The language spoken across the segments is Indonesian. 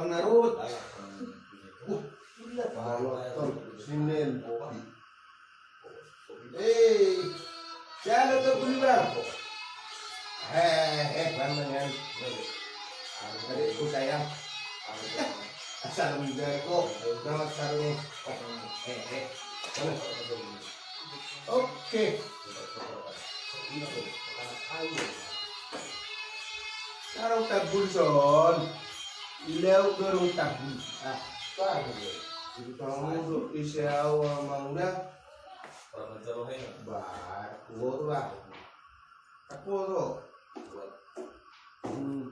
narut. Gila paloton sinin. Siapa tuh kuliah? Bangan. Adikku sayang. Assalamualaikum. Selamat sore. Oke. Sekarang tabul son. Ilaw garong tabul. Jadi kamu tuh isyaw mangga. Aku tuh.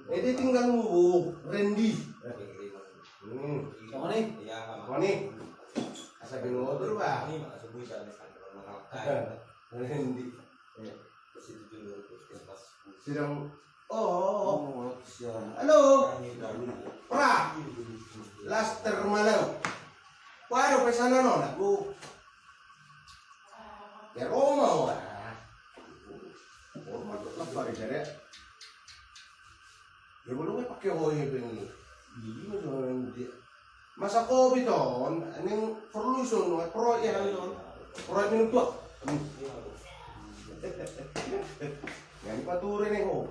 Ini tinggal mu Randy. Kamu nih? Kamu nih? Asa bingotor ba? Randy. Sidang. Oh. Halo. Pra. Laster malam. Waduh pesana non aku. Ya Roma wah. Roma tuh apa ya? Ya belum pakai hoye begini. Ini orang dia. Masa kopi ton, neng perlusun, pro ya ton, pro minum tua. Yang paturin nih ho.